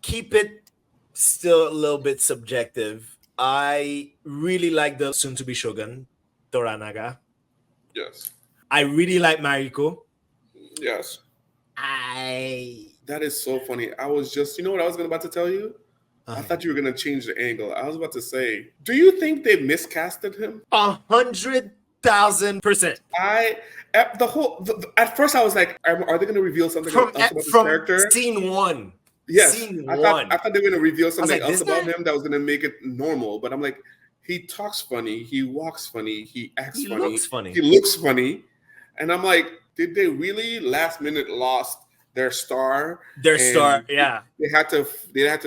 keep it still a little bit subjective. I really like the soon-to-be Shogun, Toranaga. Yes. I really like Mariko. Yes. I That is so funny. I was just, you know what I was about to tell you? I uh, thought you were gonna change the angle. I was about to say, do you think they miscasted him? 100,000%. I at the whole at first I was like, are they gonna reveal something From else about this from character? scene one. Yes, Scene I thought one. they were gonna reveal I was something like, else this about guy, him that was gonna make it normal. But I'm like, he talks funny, he walks funny, he acts he funny, looks funny. he looks funny, and I'm like, did they really last minute lost their star Their star, and yeah. they had to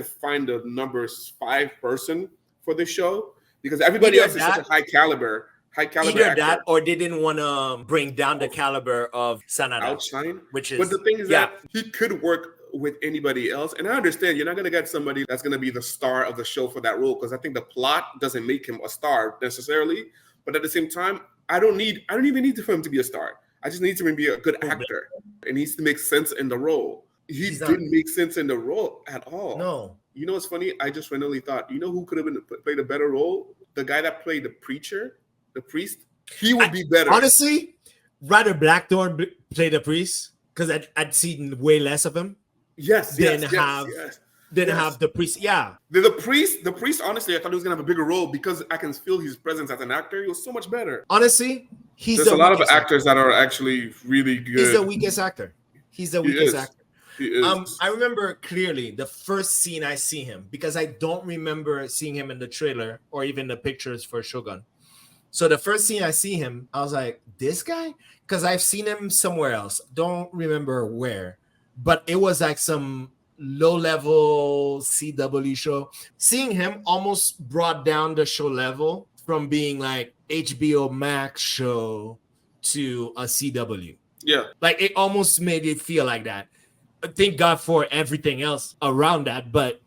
find the number 5 person for the show because everybody Either else is such a that, high caliber either that, actor. or they didn't want to bring down the caliber of Sanada, Outshine. which But the is thing is yeah. that he could work with anybody else. And I understand you're not going to get somebody that's going to be the star of the show for that role because I think the plot doesn't make him a star necessarily. But at the same time, I don't even need for him to be a star. I just need him to be a good actor. It needs to make sense in the role. He didn't make sense in the role at all. No. You know what's funny? I just randomly thought, you know who could have played a better role? The guy that played the preacher, the priest. He would be better. Honestly, rather Blackthorn play the priest because I'd seen way less of him. Yes, Than yes, have yes. Didn't have the priest. Yeah. The priest, honestly, I thought he was going to have a bigger role because I can feel his presence as an actor. He was so much better. Honestly, there's a lot of actors that are actually really good. He's the weakest actor. He's the weakest actor. He is. I remember clearly the first scene I see him because I don't remember seeing him in the trailer or even the pictures for Shogun. So the first scene I see him, I was like, this guy? Because I've seen him somewhere else. Don't remember where. But it was like some low-level CW show. Seeing him almost brought down the show level from being like HBO Max show to a CW. Yeah. Like it almost made it feel like that. Thank God for everything else around that. But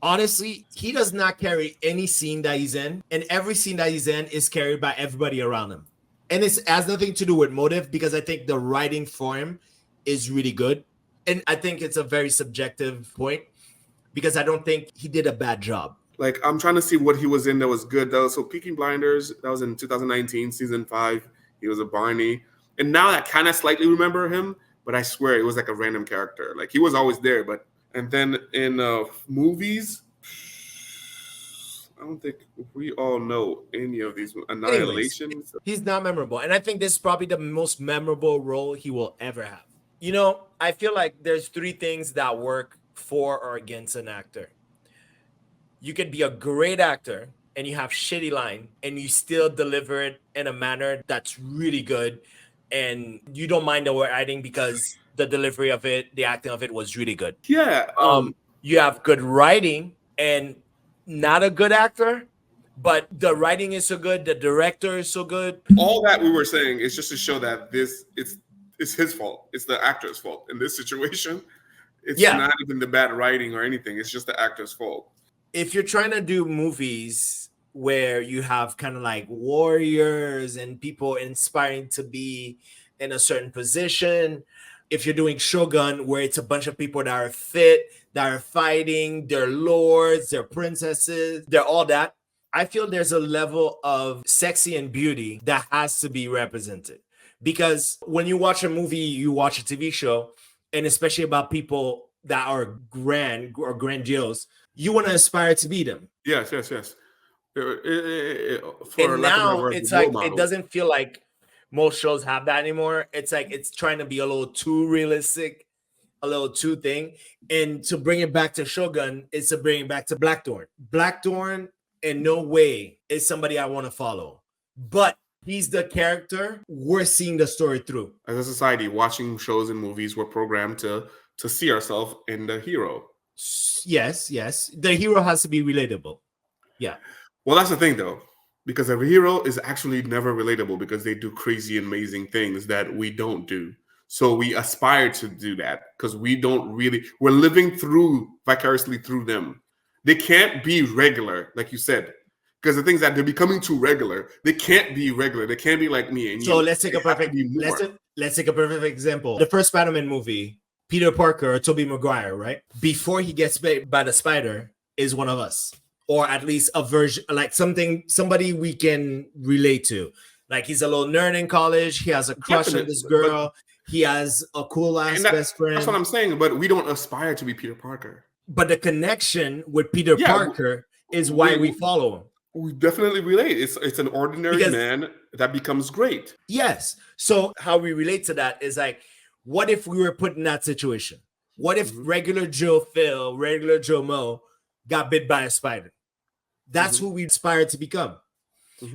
honestly, he does not carry any scene that he's in. And every scene that he's in is carried by everybody around him. And it has nothing to do with motive because I think the writing for him is really good. And I think it's a very subjective point because I don't think he did a bad job. Like, I'm trying to see what he was in that was good, though. So Peaky Blinders, that was in 2019, season 5. He was a Barney. And now I kind of slightly remember him, but I swear it was like a random character. Like, he was always there. And then in movies, I don't think we all know any of these. Annihilation. Anyways, he's not memorable. And I think this is probably the most memorable role he will ever have. You know, I feel like there's 3 things that work for or against an actor. You could be a great actor and you have shitty line and you still deliver it in a manner that's really good and you don't mind the writing because the delivery of it, the acting of it was really good. Yeah. You have good writing and not a good actor, but the writing is so good, the director is so good. All that we were saying is just to show that it's his fault. It's the actor's fault in this situation. It's not even the bad writing or anything. It's just the actor's fault. If you're trying to do movies where you have kind of like warriors and people inspiring to be in a certain position, if you're doing Shogun where it's a bunch of people that are fit, that are fighting, they're lords, they're princesses, they're all that, I feel there's a level of sexy and beauty that has to be represented. Because when you watch a movie, you watch a TV show, and especially about people that are grand or grandiose, you want to aspire to be them. Yes. For and now it's like it doesn't feel like most shows have that anymore. It's like it's trying to be a little too realistic, a little too thing. And to bring it back to Shogun is to bring it back to Blackthorn. Blackthorn in no way is somebody I want to follow. But he's the character we're seeing the story through. As a society, watching shows and movies, we're programmed to see ourselves in the hero. Yes. The hero has to be relatable. Yeah. Well, that's the thing, though, because a hero is actually never relatable because they do crazy, amazing things that we don't do. So we aspire to do that because we're living vicariously through them. They can't be regular, like you said. Because the things that they're becoming too regular, they can't be regular. They can't be like me and you. So let's take a perfect example. The first Spider-Man movie Peter Parker or Tobey Maguire, right? Before he gets bit by the spider is one of us. Or at least a version, like somebody we can relate to. Like he's a little nerd in college. He has a crush on this girl. He has a cool ass best friend. That's what I'm saying. But we don't aspire to be Peter Parker. But the connection with Peter Parker is why we follow him. We definitely relate. It's an ordinary man that becomes great. Yes. So how we relate to that is like, what if we were put in that situation? What if regular Joe Phil, regular Joe Mo got bit by a spider? That's who we aspire to become.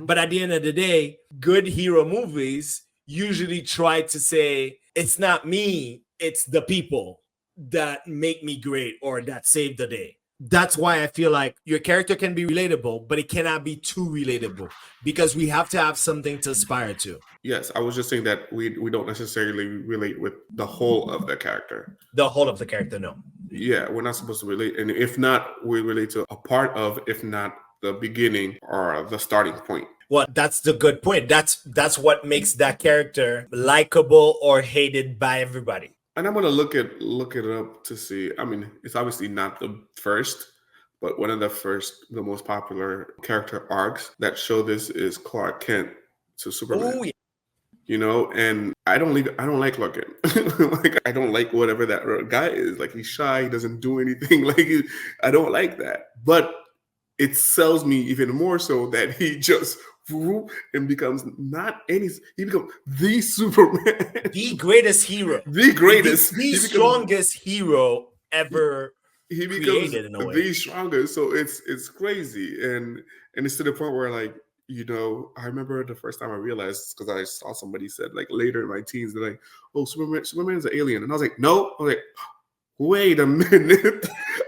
But at the end of the day, good hero movies usually try to say, it's not me, it's the people that make me great or that save the day. That's why I feel like your character can be relatable, but it cannot be too relatable because we have to have something to aspire to. Yes, I was just saying that we don't necessarily relate with the whole of the character. The whole of the character, no. Yeah, we're not supposed to relate. And if not, we relate to a part of, if not the beginning or the starting point. Well, that's the good point. That's what makes that character likable or hated by everybody. And I'm gonna look it up to see. I mean, it's obviously not the first, but one of the most popular character arcs that show this is Clark Kent to Superman. Oh, yeah. You know, and I don't like Clark Kent. Like I don't like whatever that guy is. Like he's shy, he doesn't do anything. Like I don't like that. But it sells me even more so that he just and becomes he becomes the Superman, the greatest hero, the strongest hero ever. He becomes in a way. The strongest. So it's crazy, and it's to the point where like, you know, I remember the first time I realized, because I saw somebody said like later in my teens, they're like, "Oh, Superman is an alien," and I was like, "No," I was like, "Wait a minute."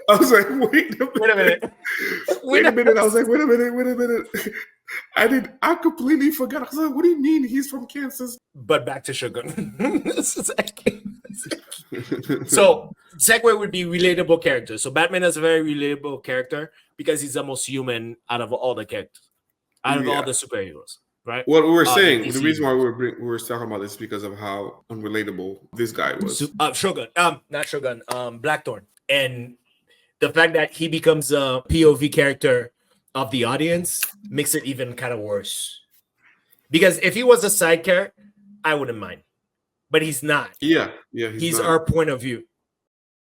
I was like, wait a minute. I was like, wait a minute. I completely forgot. I was like, what do you mean he's from Kansas? But back to Shogun. So segue would be relatable characters. So Batman is a very relatable character because he's the most human out of all the characters, out of all the superheroes. Right. What we were saying, the reason why we were talking about this is because of how unrelatable this guy was. Shogun, not Shogun, Blackthorn, and the fact that he becomes a POV character of the audience makes it even kind of worse. Because if he was a side character, I wouldn't mind, but he's not. Yeah, he's our point of view.